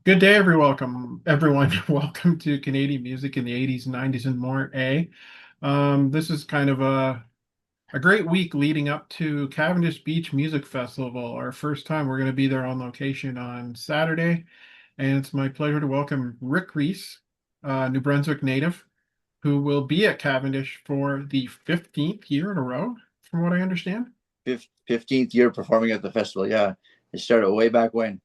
Good day, everyone. Welcome to Canadian music in the 80s, 90s, and more. This is kind of a great week leading up to Cavendish Beach Music Festival. Our first time. We're going to be there on location on Saturday, and it's my pleasure to welcome Rik Reese, New Brunswick native, who will be at Cavendish for the 15th year in a row, from what I understand. 15th year performing at the festival. Yeah, it started way back when.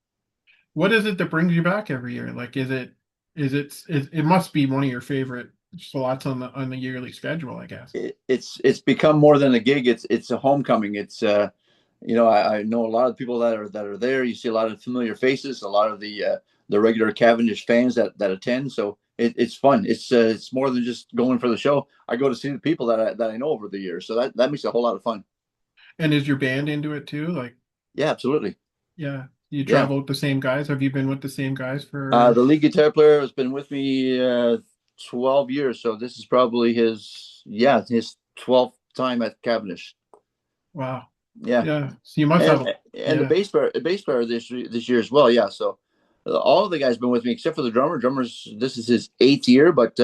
What is it that brings you back every year? Like, it must be one of your favorite slots on the yearly schedule, I guess. It's become more than a gig. It's a homecoming. I know a lot of people that are there. You see a lot of familiar faces, a lot of the regular Cavendish fans that attend. So it's fun. It's more than just going for the show. I go to see the people that I know over the years. So that makes it a whole lot of fun. And is your band into it too? Like, Yeah, absolutely. yeah, you Yeah. travel with the same guys? Have you been with the same guys for? The lead guitar player has been with me 12 years, so this is probably his 12th time at Cavendish. Wow. Yeah, Yeah. So you must and have, and yeah. the bass player this year as well. Yeah, so all of the guys been with me except for the drummer. Drummer's this is his 8th year, but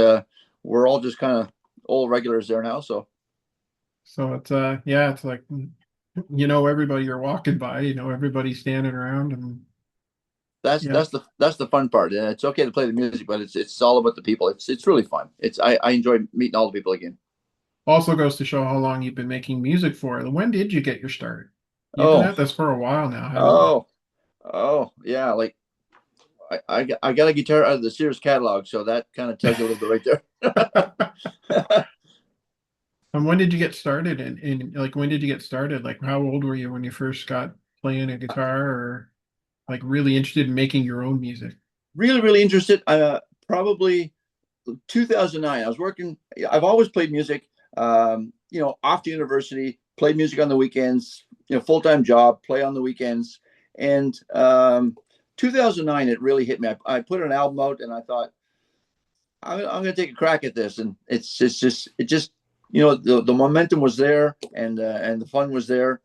we're all just kind of old regulars there now. So So yeah, it's like you know everybody you're walking by, you know everybody standing around, and that's yeah. that's the that's the fun part. And it's okay to play the music, but it's all about the people. It's really fun. I enjoy meeting all the people again. Also goes to show how long you've been making music for. When did you get your start? You've been Oh, at this for a while now, haven't you? oh, oh, yeah. Like I got a guitar out of the Sears catalog, so that kind of tells you a little bit right there. And when did you get started? And like, when did you get started? Like, how old were you when you first got playing a guitar, or like really interested in making your own music? Really, really interested. Probably 2009. I was working. I've always played music. After university, played music on the weekends. Full time job, play on the weekends. And 2009, it really hit me. I put an album out, and I thought I'm going to take a crack at this. And the momentum was there, and the fun was there.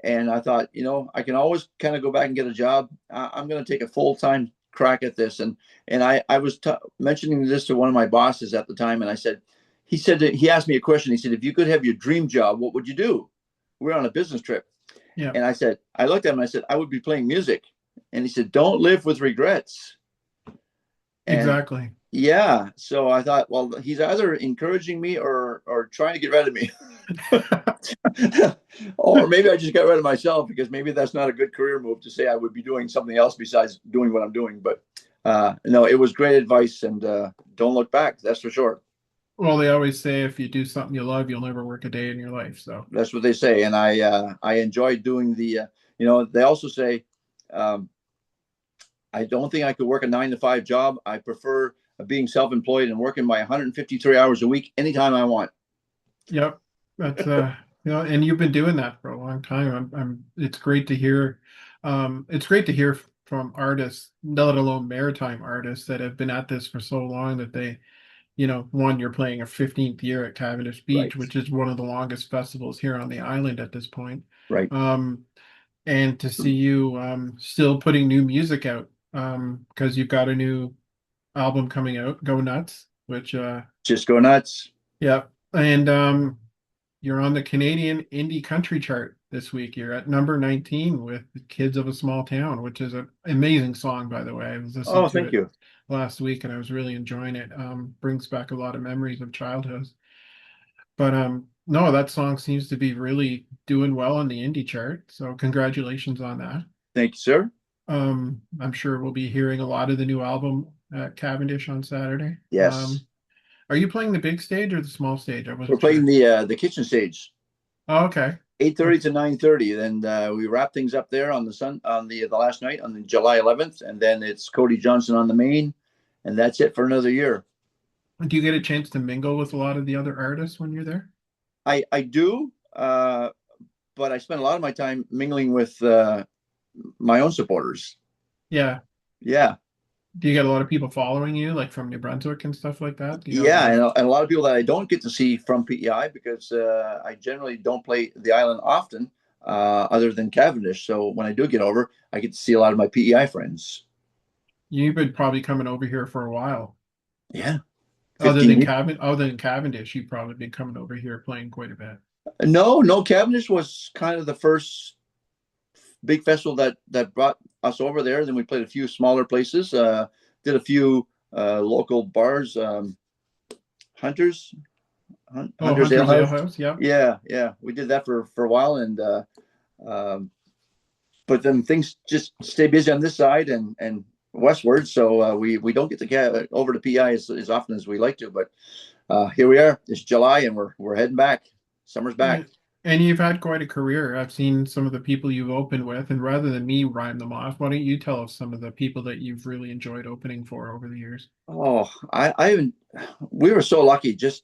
And I thought, I can always kind of go back and get a job. I'm going to take a full time crack at this. And I was mentioning this to one of my bosses at the time, and he asked me a question. He said, if you could have your dream job, what would you do? We're on a business trip, Yeah, and I looked at him and I said, I would be playing music. And he said, don't live with regrets. And exactly. yeah, so I thought, well, he's either encouraging me or trying to get rid of me. Or maybe I just got rid of myself because maybe that's not a good career move to say I would be doing something else besides doing what I'm doing. But no, it was great advice, and don't look back. That's for sure. Well, they always say if you do something you love, you'll never work a day in your life. So, That's what they say, and I enjoy doing the. They also say um, I don't think I could work a 9 to 5 job. I prefer being self-employed and working my 153 hours a week anytime I want. yep, that's and you've been doing that for a long time. It's great to hear. It's great to hear from artists, let alone maritime artists, that have been at this for so long that they, one, you're playing a 15th year at Cavendish Right, Beach, which is one of the longest festivals here on the island at this point. right. Um, and to see you still putting new music out, because you've got a new album coming out, Go Nuts, which Just go nuts. yeah, and you're on the Canadian indie country chart this week. You're at number 19 with Kids of a Small Town, which is an amazing song, by the way. I was listening Oh, to thank it you. last week and I was really enjoying it. Brings back a lot of memories of childhood. But no, that song seems to be really doing well on the indie chart. So congratulations on that. Thank you, sir. I'm sure we'll be hearing a lot of the new album at Cavendish on Saturday. Yes. Are you playing the big stage or the small stage? I We're wasn't playing sure. the kitchen stage, Oh, okay. 8:30 to 9:30. Then we wrap things up there on the last night on the July 11th, and then it's Cody Johnson on the main, and that's it for another year. Do you get a chance to mingle with a lot of the other artists when you're there? I do, but I spend a lot of my time mingling with my own supporters. Yeah. Yeah, Do you get a lot of people following you, like from New Brunswick and stuff like that? Do you have yeah, like, and a lot of people that I don't get to see from PEI because I generally don't play the island often, other than Cavendish. So when I do get over, I get to see a lot of my PEI friends. You've been probably coming over here for a while. Yeah, 15 years. Other than Cavendish, you've probably been coming over here playing quite a bit. No, Cavendish was kind of the first big festival that brought us over there. Then we played a few smaller places, did a few local bars, Hunters, Oh, Hunters Ale Hunter's Ale House. House, yep. Yeah, we did that for a while, and um, but then things just stay busy on this side and westward, so we don't get to get over to PI as often as we like to. But here we are. It's July, and we're heading back. Summer's Yeah. back. And you've had quite a career. I've seen some of the people you've opened with, and rather than me rhyme them off, why don't you tell us some of the people that you've really enjoyed opening for over the years? Oh, I even we were so lucky. Just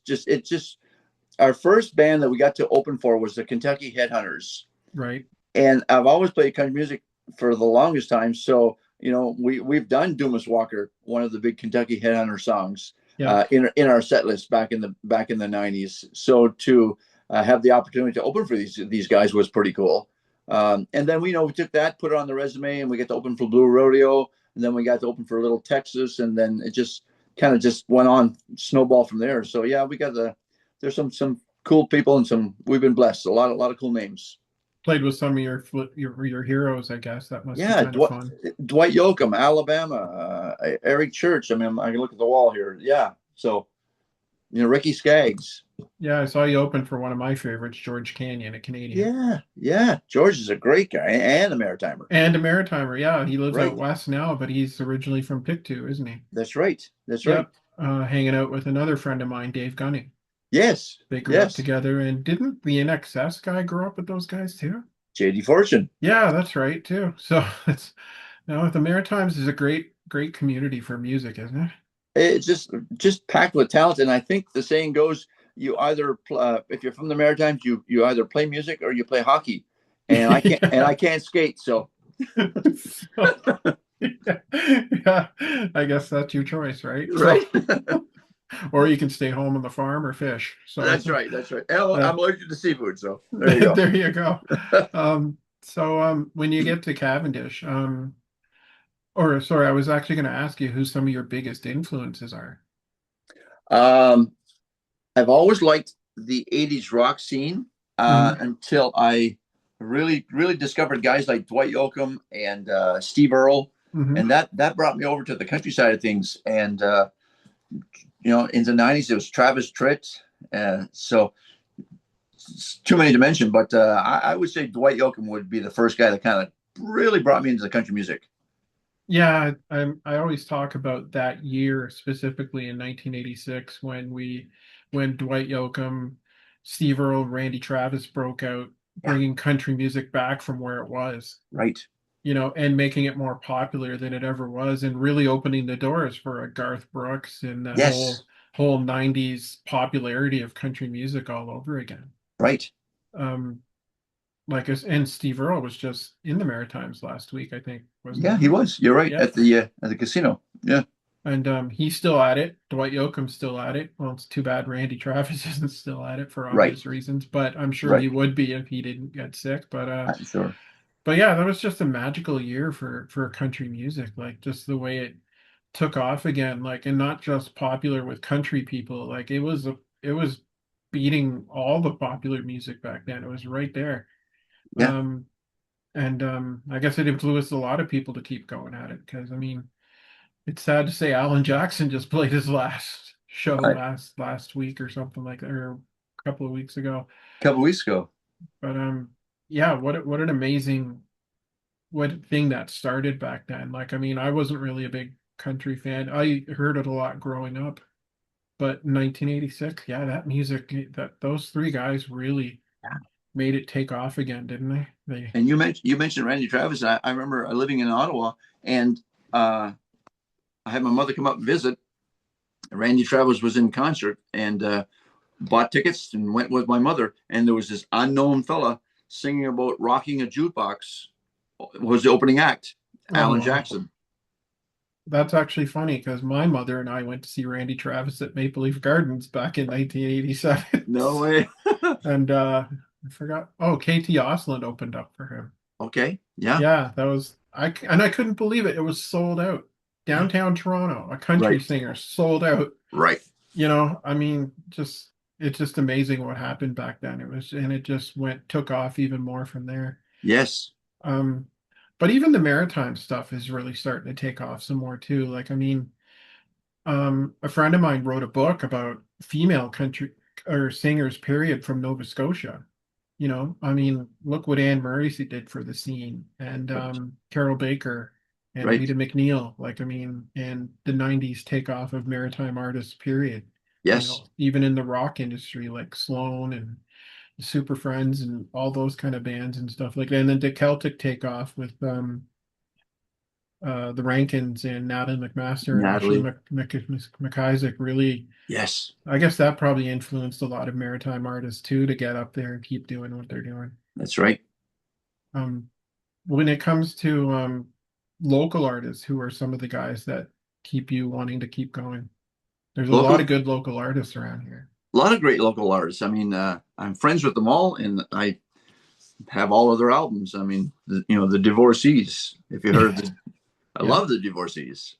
our first band that we got to open for was the Kentucky Headhunters, Right? and I've always played country music for the longest time. So we've done Dumas Walker, one of the big Kentucky Headhunter songs, Yep. in our set list back in the '90s. So to have the opportunity to open for these guys was pretty cool. And then we took that, put it on the resume, and we got to open for Blue Rodeo, and then we got to open for Little Texas, and then it just kind of just went on snowball from there. So yeah, we got there's some cool people and some we've been blessed. A lot of cool names. Played with some of your heroes, I guess. That must be Yeah, kind of fun. Dwight Yoakam, Alabama, Eric Church. I mean, I can look at the wall here. Yeah, so Ricky Skaggs. Yeah, I saw you open for one of my favorites, George Canyon, a Canadian. Yeah. George is a great guy and a Maritimer. And a Maritimer, yeah. He lives out Right. west now, but he's originally from Pictou, isn't he? That's right. That's right. Yep. Hanging out with another friend of mine, Dave Gunning. Yes. They grew up Yes. together, and didn't the NXS guy grow up with those guys too? JD Fortune. Yeah, that's right too. So it's the Maritimes is a great community for music, isn't it? It's just packed with talent, and I think the saying goes, you either if you're from the Maritimes, you either play music or you play hockey, and Yeah. I can't skate, so So, yeah, I guess that's your choice, right? So, right. or you can stay home on the farm or fish. So, That's right. That's right. And uh, I'm allergic to seafood, so there you go. there you go. When you get to Cavendish, or sorry, I was actually going to ask you who some of your biggest influences are. um, I've always liked the '80s rock scene Hmm. until I really discovered guys like Dwight Yoakam and Steve Earle, Hmm. and that brought me over to the country side of things. And in the '90s, it was Travis Tritt. So it's too many to mention, but I would say Dwight Yoakam would be the first guy that kind of really brought me into the country music. Yeah, I always talk about that year specifically in 1986 when Dwight Yoakam, Steve Earle, Randy Travis broke out, Yeah, bringing country music back from where it was, right. and making it more popular than it ever was, and really opening the doors for a Garth Brooks and that Yes, whole 90s popularity of country music all over again. right. Um, and Steve Earle was just in the Maritimes last week, I think, wasn't Yeah, he? he was. You're right Yeah. at the casino. Yeah, And he's still at it. Dwight Yoakam's still at it. Well, it's too bad Randy Travis isn't still at it for right, obvious reasons, but I'm sure he right. would be if he didn't get sick. I'm sure. But yeah, that was just a magical year for country music. Like just the way it took off again, like and not just popular with country people. Like it was beating all the popular music back then. It was right there. Yeah, Um, and I guess it influenced a lot of people to keep going at it because I mean it's sad to say Alan Jackson just played his last show a last week or something like that, or a couple of weeks ago. couple weeks ago. But yeah, what an amazing what thing that started back then. Like, I mean, I wasn't really a big country fan. I heard it a lot growing up, but in 1986, yeah, that music that those three guys really made it take off again, didn't they? They And you mentioned Randy Travis. I remember living in Ottawa, and I had my mother come up and visit. Randy Travis was in concert, and bought tickets and went with my mother. And there was this unknown fella singing about rocking a jukebox. Was the opening act, oh Alan wow. Jackson. That's actually funny because my mother and I went to see Randy Travis at Maple Leaf Gardens back in 1987. No way. And I forgot. Oh, KT Osland opened up for him. Okay, yeah, Yeah, that was I couldn't believe it. It was sold out. downtown Toronto, a country Right. singer sold out. Right. I mean, just it's just amazing what happened back then. And it just took off even more from there. Yes. Um, but even the maritime stuff is really starting to take off some more too. Like, I mean, a friend of mine wrote a book about female country or singers, period, from Nova Scotia. I mean, look what Anne Murray did for the scene, and Right. Carol Baker and Right. Rita McNeil. Like, I mean, and the '90s takeoff of maritime artists, period. Yes. Even in the rock industry, like Sloan and Super Friends and all those kind of bands and stuff like that. And then the Celtic takeoff with the Rankins and Natalie McMaster and Ashley Natalie. McIsaac really, Yes. I guess that probably influenced a lot of maritime artists too to get up there and keep doing what they're doing. That's right. Um, when it comes to local artists, who are some of the guys that keep you wanting to keep going? There's a lot Local, of good local artists around here. a lot of great local artists. I mean, I'm friends with them all, and I have all of their albums. I mean, the Divorcees. If you heard the, I Yeah. love the Divorcees.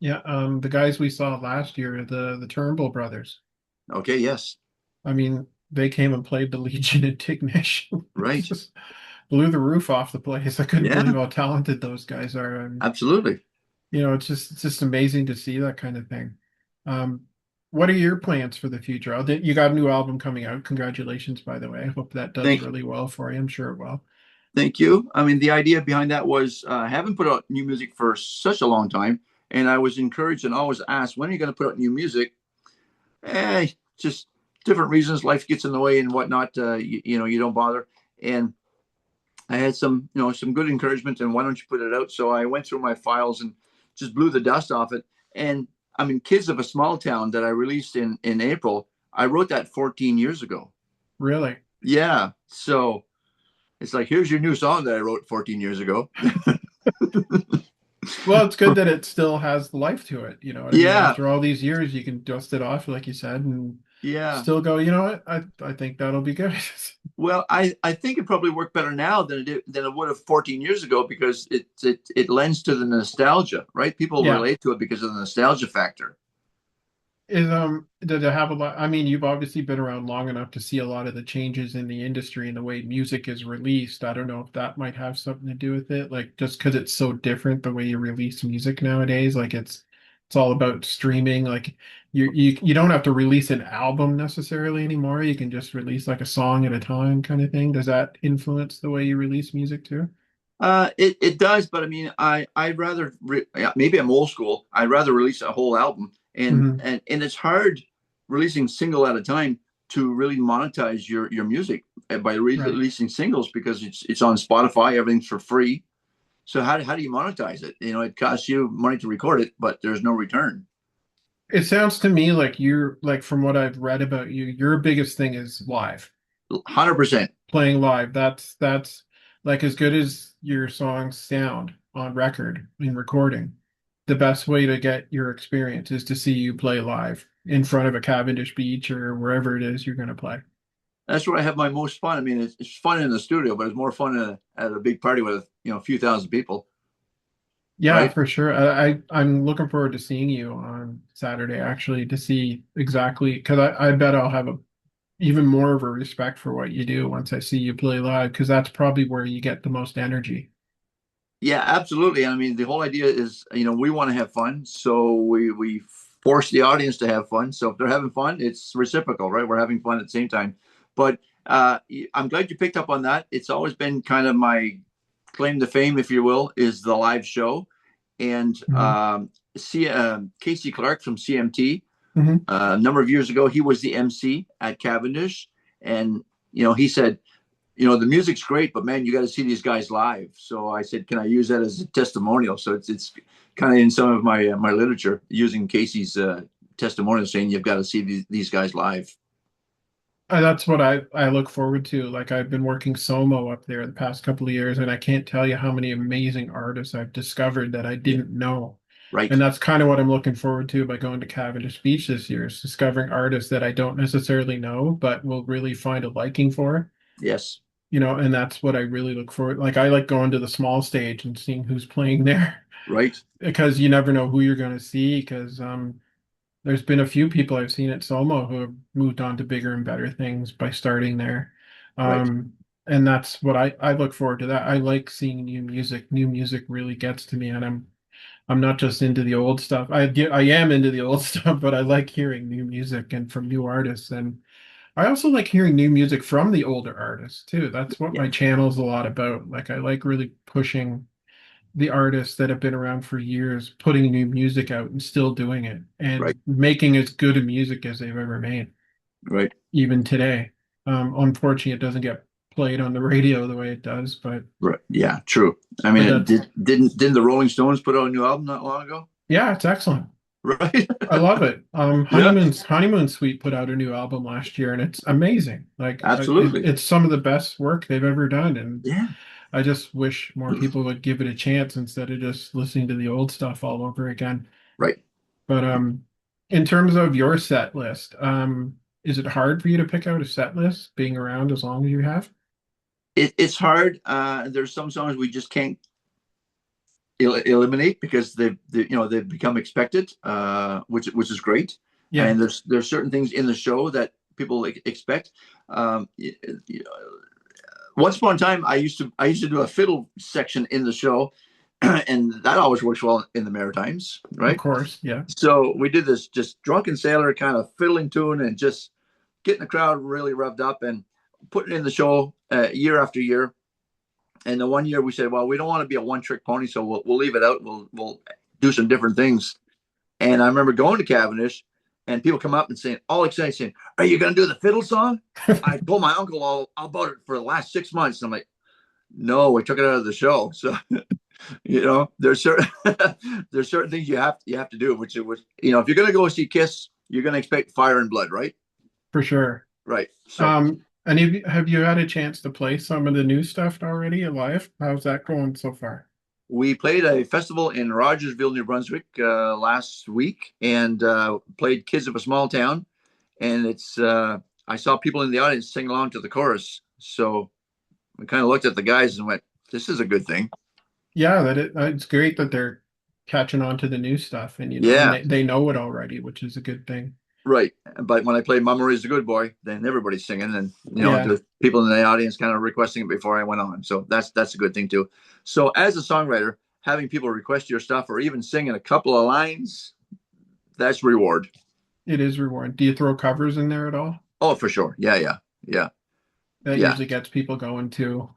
Yeah. The guys we saw last year, the Turnbull brothers. Okay. Yes. I mean, they came and played the Legion at Ignition. Right. Just blew the roof off the place. I couldn't Yeah. believe how talented those guys are. And Absolutely. it's just amazing to see that kind of thing. Um, what are your plans for the future? You got a new album coming out. Congratulations, by the way. I hope that does Thank really well for you. I'm sure it will. Thank you. I mean, the idea behind that was I haven't put out new music for such a long time, and I was encouraged and always asked, "When are you going to put out new music?" Just different reasons. Life gets in the way and whatnot. You don't bother. And I had some good encouragement. And why don't you put it out? So I went through my files and just blew the dust off it. And I mean, Kids of a Small Town that I released in April. I wrote that 14 years ago. Really? Yeah. So it's like, here's your new song that I wrote 14 years ago. Well, it's good that it still has life to it. You know what I mean? Yeah. After all these years, you can dust it off, like you said, and Yeah. still go, you know what? I think that'll be good. Well, I think it probably worked better now than it would have 14 years ago because it lends to the nostalgia, right? People Yeah. relate to it because of the nostalgia factor. Did it have a lot? I mean, you've obviously been around long enough to see a lot of the changes in the industry and the way music is released. I don't know if that might have something to do with it. Like just because it's so different the way you release music nowadays, like it's all about streaming. Like you don't have to release an album necessarily anymore. You can just release like a song at a time kind of thing. Does that influence the way you release music too? It does, but I mean, I'd rather yeah, maybe I'm old school. I'd rather release a whole album, and Hmm. and and it's hard releasing single at a time to really monetize your music by Right. releasing singles because it's on Spotify, everything's for free. So how do you monetize it? It costs you money to record it, but there's no return. It sounds to me like you're like from what I've read about you, your biggest thing is live. 100%. Playing live. That's like as good as your songs sound on record in recording. The best way to get your experience is to see you play live in front of a Cavendish Beach or wherever it is you're going to play. That's where I have my most fun. I mean, it's fun in the studio, but it's more fun at a big party with a few thousand people, Yeah, right? for sure. I'm looking forward to seeing you on Saturday actually to see exactly because I bet I'll have even more of a respect for what you do once I see you play live because that's probably where you get the most energy. Yeah, absolutely. I mean, the whole idea is, we want to have fun, so we force the audience to have fun. So if they're having fun, it's reciprocal, right? We're having fun at the same time. But I'm glad you picked up on that. It's always been kind of my claim to fame, if you will, is the live show. And Hmm. Casey Clark from CMT, Hmm. a number of years ago, he was the MC at Cavendish, and he said, the music's great, but man, you got to see these guys live. So I said, can I use that as a testimonial? So it's kind of in some of my literature using Casey's testimonial, saying you've got to see these guys live. That's what I look forward to. Like I've been working SOMO up there the past couple of years, and I can't tell you how many amazing artists I've discovered that I Yeah, didn't know. right. And that's kind of what I'm looking forward to by going to Cavendish Beach this year, is discovering artists that I don't necessarily know, but will really find a liking for. Yes. and that's what I really look for. Like I like going to the small stage and seeing who's playing there Right, because you never know who you're going to see because there's been a few people I've seen at Soma who have moved on to bigger and better things by starting there. right, Um, and that's what I look forward to that. I like seeing new music. New music really gets to me, and I'm not just into the old stuff. I am into the old stuff, but I like hearing new music and from new artists. And I also like hearing new music from the older artists too. That's what yeah, my channel's a lot about. Like I like really pushing the artists that have been around for years, putting new music out and still doing it right, and making as good a music as they've ever made, right, even today. Unfortunately, it doesn't get played on the radio the way it does, right. Yeah, true. I but mean, that's didn't the Rolling Stones put out a new album not long ago? yeah, it's excellent. Right. I love it. Yeah, Honeymoon Suite put out a new album last year, and it's amazing. Like absolutely. it's some of the best work they've ever done, and Yeah, I just wish more people would give it a chance instead of just listening to the old stuff all over again. right. But in terms of your set list, is it hard for you to pick out a set list being around as long as you have? It's hard. There's some songs we just can't eliminate because they've become expected, which is great. Yeah, And there's certain things in the show that people expect. Um, Once upon a time, I used to do a fiddle section in the show, and that always works well in the Maritimes, of right? course. Yeah. So we did this just drunken sailor kind of fiddling tune and just getting the crowd really revved up and putting it in the show year after year. And the one year we said, well, we don't want to be a one trick pony, so we'll leave it out. We'll do some different things. And I remember going to Cavendish, and people come up and saying, all excited, saying, "Are you going to do the fiddle song?" I told my uncle all about it for the last 6 months. And I'm like, "No, we took it out of the show." So there's certain there's certain things you have to do. Which if you're going to go see Kiss, you're going to expect fire and blood, right? For sure. Right. So And have you had a chance to play some of the new stuff already live? How's that going so far? we played a festival in Rogersville, New Brunswick, last week, and played "Kids of a Small Town." And I saw people in the audience sing along to the chorus. So we kind of looked at the guys and went, "This is a good thing." Yeah, it's great that they're catching on to the new stuff and and Yeah, they know it already, which is a good thing. right. But when I played "Mama Raised a Good Boy," then everybody's singing, and Yeah, there's people in the audience kind of requesting it before I went on. So that's a good thing too. So as a songwriter, having people request your stuff or even singing a couple of lines, that's reward. it is rewarding. Do you throw covers in there at all? Oh, for sure. Yeah, yeah, yeah, That yeah. usually gets people going too.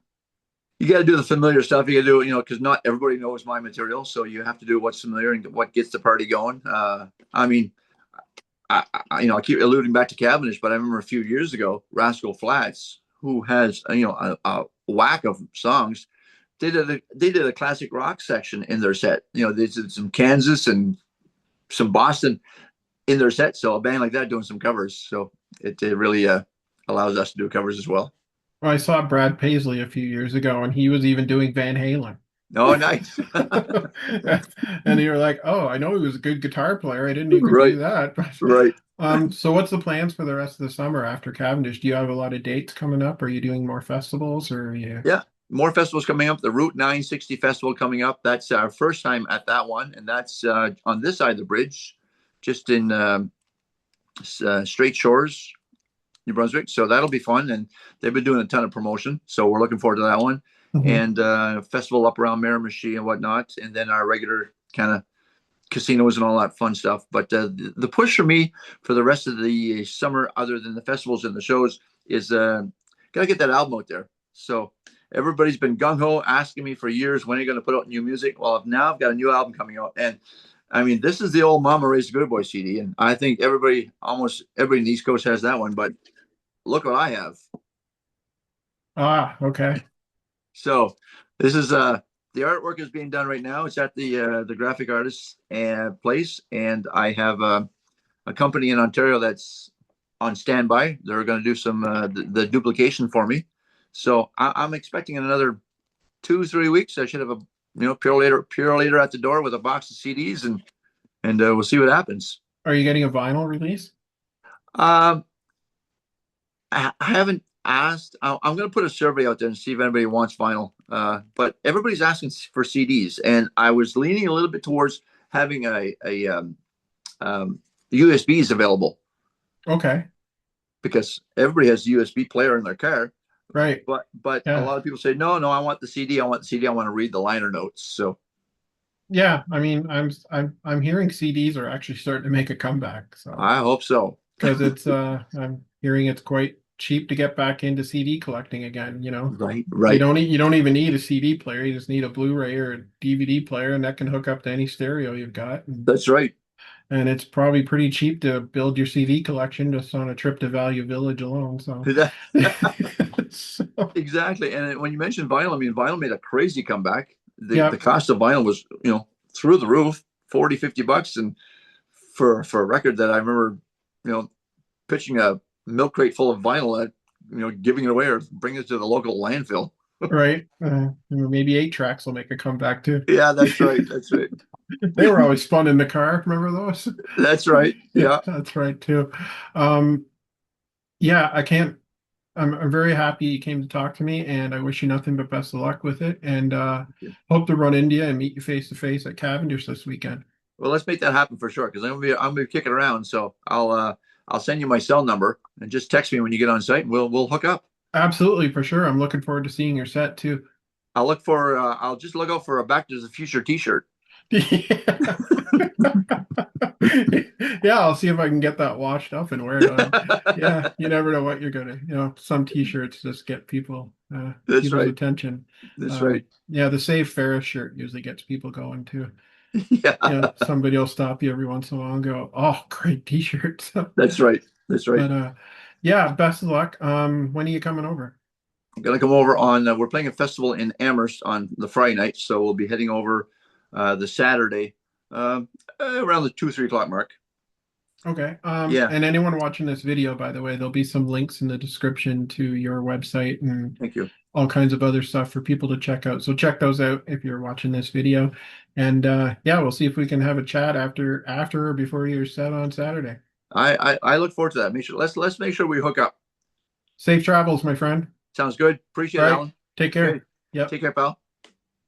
You got to do the familiar stuff. You got to do, because not everybody knows my material, so you have to do what's familiar and what gets the party going. I mean, I keep alluding back to Cavendish, but I remember a few years ago, Rascal Flatts, who has a whack of songs, they did a classic rock section in their set. They did some Kansas and some Boston in their set. So a band like that doing some covers, so it really allows us to do covers as well. Well, I saw Brad Paisley a few years ago, and he was even doing Van Halen. Oh, nice. And you were like, "Oh, I know he was a good guitar player. I didn't know you could Right, do that." right. So what's the plans for the rest of the summer after Cavendish? Do you have a lot of dates coming up? Are you doing more festivals, or are you? Yeah, more festivals coming up. The Route 960 Festival coming up. That's our first time at that one, and that's on this side of the bridge, just in Straight Shores, New Brunswick. So that'll be fun, and they've been doing a ton of promotion. So we're looking forward to that one. Mhm. And festival up around Miramichi and whatnot, and then our regular kind of casinos and all that fun stuff. But the push for me for the rest of the summer, other than the festivals and the shows, is gotta get that album out there. So everybody's been gung ho asking me for years, when are you going to put out new music? Well, now I've got a new album coming out, and I mean, this is the old Mama Raised a Good Boy CD, and I think almost everybody in the East Coast has that one. But look what I have. Ah, okay. So this is the artwork is being done right now. It's at the graphic artist place, and I have a company in Ontario that's on standby. They're going to do some the duplication for me. So I'm expecting in another 2-3 weeks I should have a pure later at the door with a box of CDs, and we'll see what happens. Are you getting a vinyl release? Um, I haven't. asked. I'm going to put a survey out there and see if anybody wants vinyl. But everybody's asking for CDs, and I was leaning a little bit towards having a USBs available Okay. because everybody has a USB player in their car. Right. But a Yeah. lot of people say no, no, I want the CD. I want the CD. I want to read the liner notes. So Yeah. I mean, I'm hearing CDs are actually starting to make a comeback. So I hope so. because it's I'm hearing it's quite cheap to get back into CD collecting again, you know. Right, right. You don't even need a CD player. You just need a Blu-ray or a DVD player, and that can hook up to any stereo you've got. That's right. And it's probably pretty cheap to build your CD collection just on a trip to Value Village alone. So, That, so exactly. And when you mentioned vinyl, I mean, vinyl made a crazy comeback. The yeah, cost of vinyl was, through the roof, 40, $50. And for a record that I remember, you know, pitching a milk crate full of vinyl at, giving it away or bringing it to the local landfill. right. Maybe 8 tracks will make a comeback too. Yeah, that's right. That's right. They were always fun in the car. Remember those? That's right. Yeah, Yeah. that's right too. Um, yeah, I can't. I'm very happy you came to talk to me, and I wish you nothing but best of luck with it. And hope to run into you and meet you face to face at Cavendish this weekend. Well, let's make that happen for sure because I'm gonna be kicking around. So I'll send you my cell number and just text me when you get on site and we'll hook up. Absolutely, for sure. I'm looking forward to seeing your set too. I'll just look out for a Back to the Future T-shirt. Yeah. Yeah, I'll see if I can get that washed up and wear it on. Yeah, you never know what you're gonna, some t-shirts just get That's people's right. attention. That's right. Yeah, the Save Ferris shirt usually gets people going too. Yeah, Somebody will stop you every once in a while and go, "Oh, great t-shirt." that's right. That's right. But yeah, best of luck. When are you coming over? I'm gonna come over on. We're playing a festival in Amherst on the Friday night, so we'll be heading over the Saturday around the 2, 3 o'clock mark. Okay. Yeah. And anyone watching this video, by the way, there'll be some links in the description to your website and Thank you. all kinds of other stuff for people to check out. So check those out if you're watching this video. And yeah, we'll see if we can have a chat after or before your set on Saturday. I look forward to that. Make sure let's make sure we hook up. Safe travels, my friend. Sounds good. Appreciate All it, right. Alan. Take Okay. care. Yep. Take care, pal.